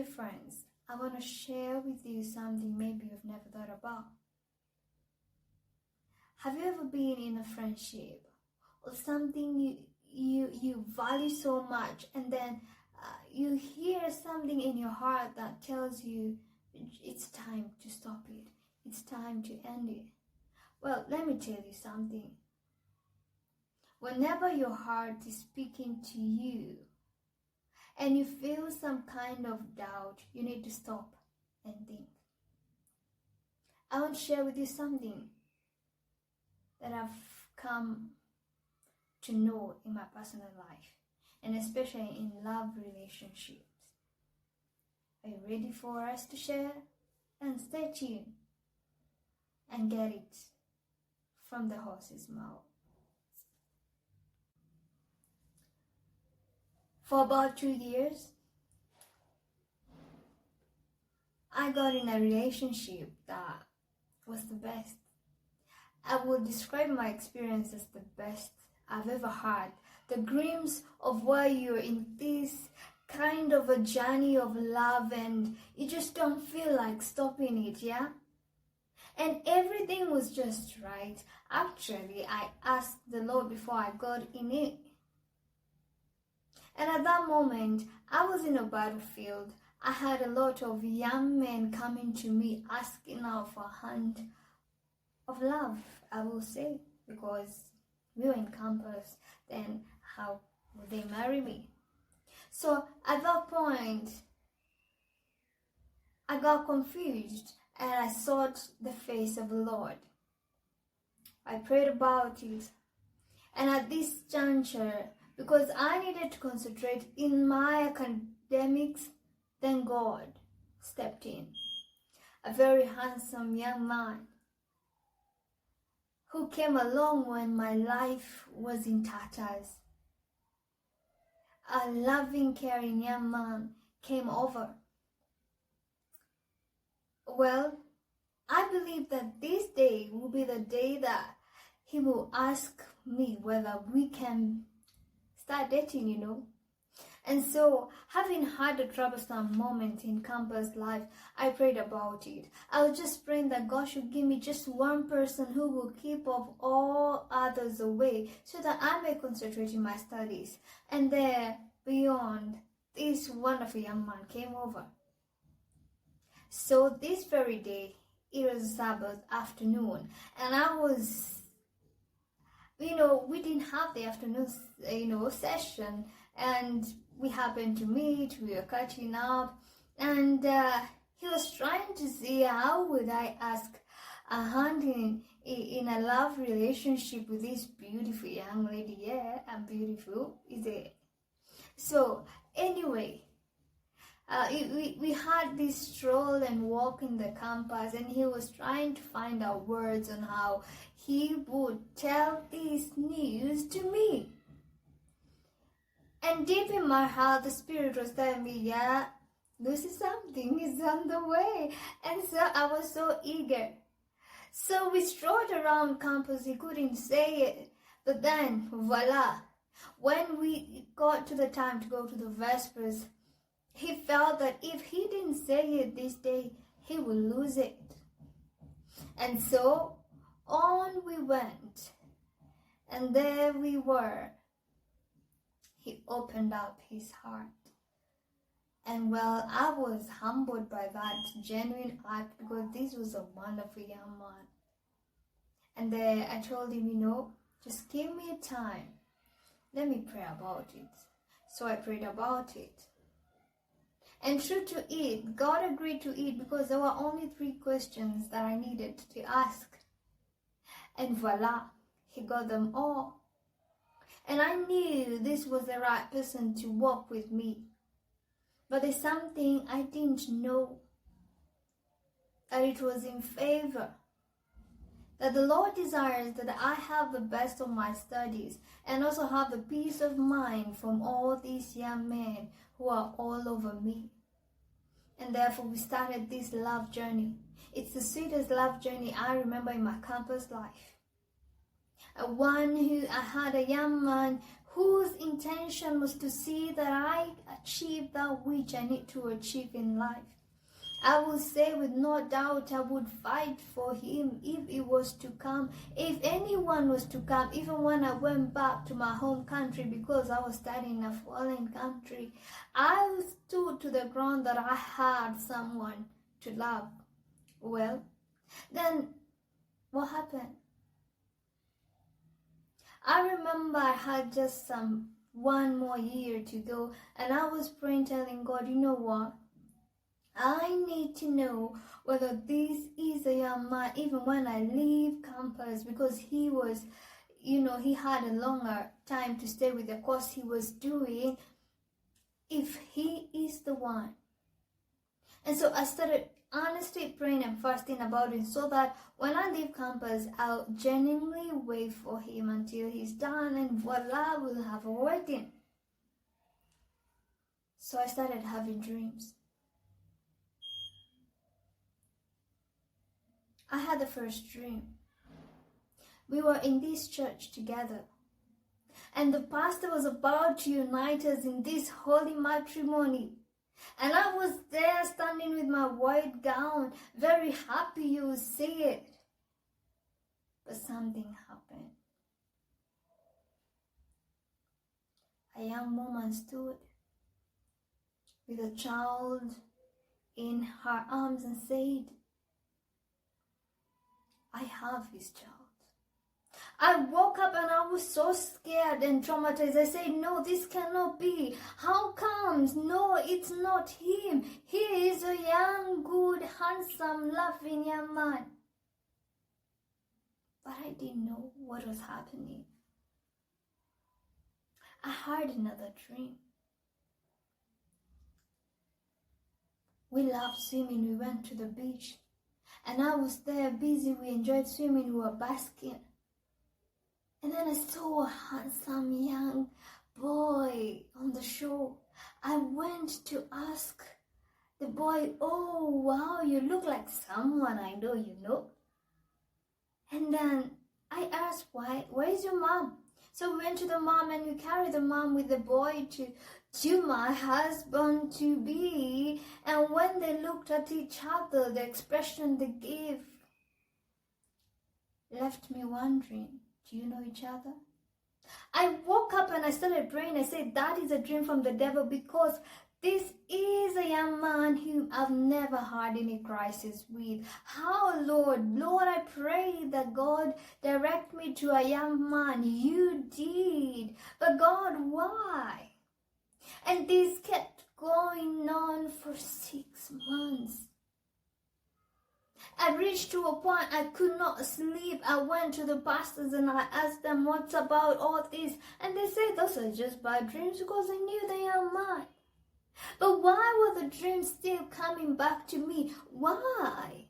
Dear friends, I want to share with you something maybe you've never thought about. Have you ever been in a friendship or something you value so much, and then you hear something in your heart that tells you it's time to stop it, it's time to end it? Well, let me tell you something. Whenever your heart is speaking to you and you feel some kind of doubt, you need to stop and think. I want to share with you something that I've come to know in my personal life, and especially in love relationships. Are you ready for us to share? And stay tuned and get it from the horse's mouth. For about 2 years, I got in a relationship that was the best. I would describe my experience as the best I've ever had. The glimpse of where you're in this kind of a journey of love and you just don't feel like stopping it, yeah? And everything was just right. Actually, I asked the Lord before I got in it. And at that moment, I was in a battlefield. I had a lot of young men coming to me asking out for a hand of love, I will say, because we were in campus. Then how would they marry me? So at that point, I got confused and I sought the face of the Lord. I prayed about it. And at this juncture, because I needed to concentrate in my academics, then God stepped in. A very handsome young man who came along when my life was in tatters. A loving, caring young man came over. Well, I believe that this day will be the day that he will ask me whether we can start dating, you know. And so, having had a troublesome moment in campus life, I prayed about it. I was just praying that God should give me just one person who will keep off all others away so that I may concentrate in my studies. And there, beyond, this wonderful young man came over. So this very day, it was Sabbath afternoon, and I was, we didn't have the afternoon, session, and we happened to meet, we were catching up, and he was trying to see how would I ask a hand in a love relationship with this beautiful young lady. Yeah, I'm beautiful, is it? So anyway, we had this stroll and walk in the campus, and he was trying to find out words on how he would tell this news to me. And deep in my heart, the Spirit was telling me, yeah, Lucy, something is on the way. And so I was so eager. So we strolled around campus. He couldn't say it. But then, voila, when we got to the time to go to the Vespers, he felt that if he didn't say it this day, he would lose it. And so on we went. And there we were. He opened up his heart. And well, I was humbled by that genuine act because this was a wonderful young man. And then I told him, just give me a time. Let me pray about it. So I prayed about it. And true to it, God agreed to it because there were only 3 questions that I needed to ask. And voila, he got them all. And I knew this was the right person to walk with me. But there's something I didn't know. That it was in favor. That the Lord desires that I have the best of my studies and also have the peace of mind from all these young men who are all over me. And therefore we started this love journey. It's the sweetest love journey I remember in my campus life. I had a young man whose intention was to see that I achieve that which I need to achieve in life. I will say with no doubt I would fight for him if he was to come, if anyone was to come, even when I went back to my home country because I was studying in a foreign country. I stood to the ground that I had someone to love. Well, then what happened? I remember I had just one more year to go, and I was praying, telling God, you know what? I need to know whether this is a young man, even when I leave campus, because he was, he had a longer time to stay with the course he was doing, if he is the one. And so I started honestly praying and fasting about it so that when I leave campus, I'll genuinely wait for him until he's done, and voila, we'll have a wedding. So I started having dreams. I had the first dream. We were in this church together, and the pastor was about to unite us in this holy matrimony. And I was there standing with my white gown, very happy, you will see it. But something happened. A young woman stood with a child in her arms and said, I have his child. I woke up and I was so scared and traumatized. I said, no, this cannot be. How comes? No, it's not him. He is a young, good, handsome, loving young man. But I didn't know what was happening. I had another dream. We loved swimming. We went to the beach. And I was there busy. We enjoyed swimming. We were basking. And then I saw a handsome young boy on the shore. I went to ask the boy, oh, wow, you look like someone I know, you know. And then I asked, where's your mom? So we went to the mom and we carried the mom with the boy to my husband-to-be. And when they looked at each other, the expression they gave left me wondering, do you know each other? I woke up and I started praying. I said, that is a dream from the devil, because this is a young man whom I've never had any crisis with. How, Lord? Lord, I pray that God direct me to a young man. You did. But God, why? And this kept going on for 6 months. I reached to a point I could not sleep. I went to the pastors and I asked them, what's about all this? And they said, those are just bad dreams, because I knew the young man. But why were the dreams still coming back to me? Why?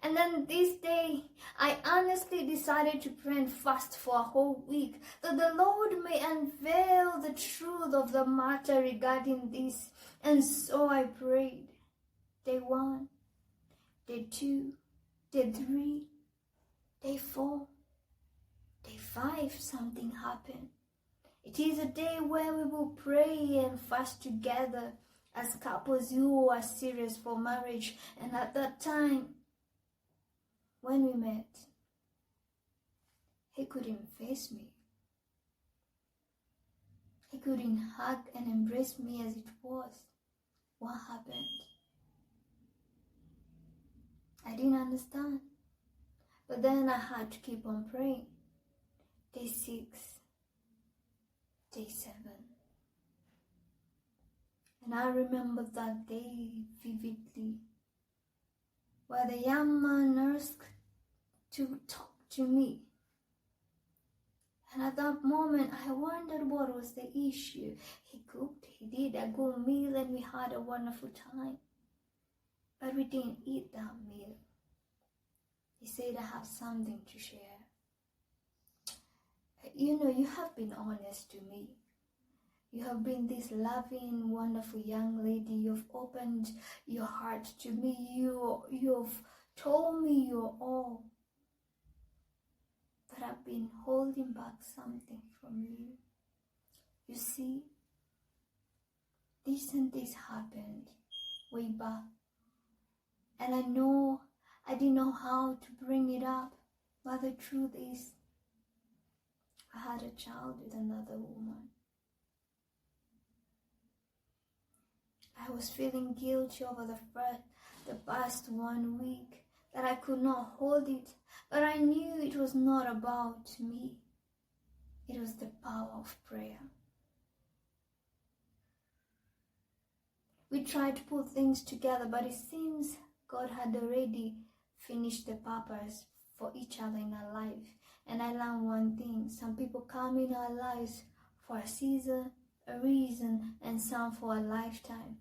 And then this day, I honestly decided to pray and fast for a whole week, that the Lord may unveil the truth of the matter regarding this. And so I prayed. Day 1, day 2, day 3, day 4, day 5, something happened. It is a day where we will pray and fast together as couples who are serious for marriage. And at that time, when we met, he couldn't face me. He couldn't hug and embrace me as it was. What happened? I didn't understand. But then I had to keep on praying. Day 6, day 7. And I remember that day vividly, where the young man asked to talk to me. And at that moment, I wondered what was the issue. He cooked, he did a good meal, and we had a wonderful time. But we didn't eat that meal. He said, I have something to share. You know, you have been honest to me. You have been this loving, wonderful young lady. You've opened your heart to me. You've told me your all. But been holding back something from you. You see, this and this happened way back. And I know I didn't know how to bring it up. But the truth is, I had a child with another woman. I was feeling guilty over the past 1 week that I could not hold it. But I knew it was not about me. It was the power of prayer. We tried to put things together, but it seems God had already finished the purpose for each other in our life. And I learned one thing: some people come in our lives for a season, a reason, and some for a lifetime.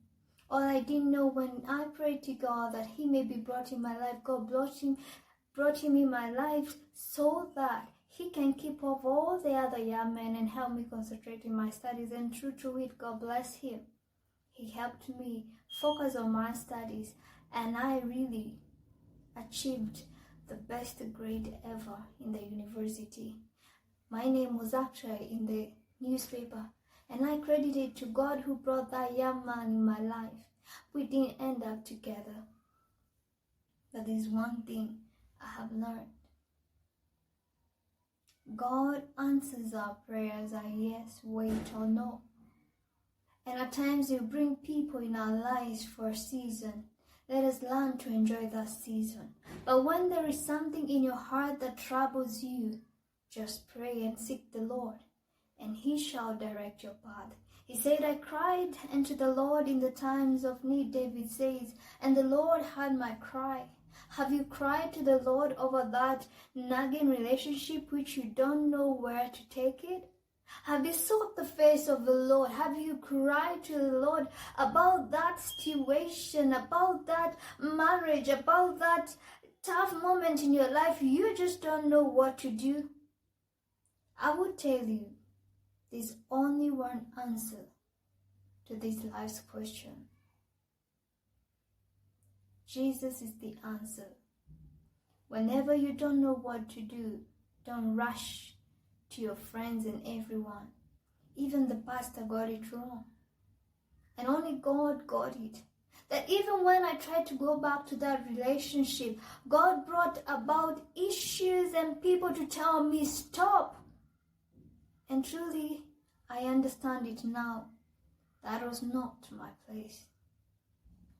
All I didn't know, when I prayed to God that He may be brought in my life, God brought him in my life so that He can keep off all the other young men and help me concentrate in my studies. And true to it, God bless Him. He helped me focus on my studies, and I really achieved the best grade ever in the university. My name was actually in the newspaper, and I credit it to God who brought that young man in my life. We didn't end up together, but there's one thing I have learned. God answers our prayers, our yes, wait, or no. And at times He'll bring people in our lives for a season. Let us learn to enjoy that season. But when there is something in your heart that troubles you, just pray and seek the Lord, and He shall direct your path. He said, I cried unto the Lord in the times of need, David says, and the Lord heard my cry. Have you cried to the Lord over that nagging relationship which you don't know where to take it? Have you sought the face of the Lord? Have you cried to the Lord about that situation, about that marriage, about that tough moment in your life? You just don't know what to do. I would tell you, there's only one answer to this life's question. Jesus is the answer. Whenever you don't know what to do, don't rush to your friends and everyone. Even the pastor got it wrong. And only God got it. That even when I tried to go back to that relationship, God brought about issues and people to tell me, stop. And truly, I understand it now. That was not my place.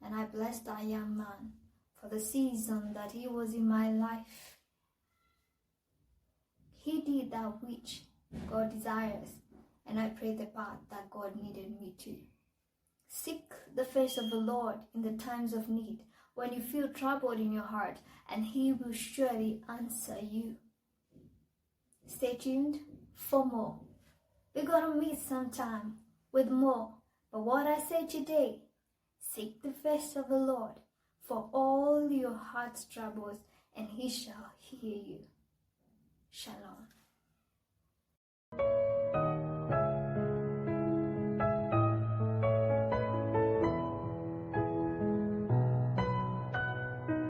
And I bless that young man for the season that he was in my life. He did that which God desires, and I pray the path that God needed me to. Seek the face of the Lord in the times of need, when you feel troubled in your heart, and He will surely answer you. Stay tuned for more. We're going to meet sometime with more. But what I say today, seek the face of the Lord for all your heart's troubles, and He shall hear you. Shalom.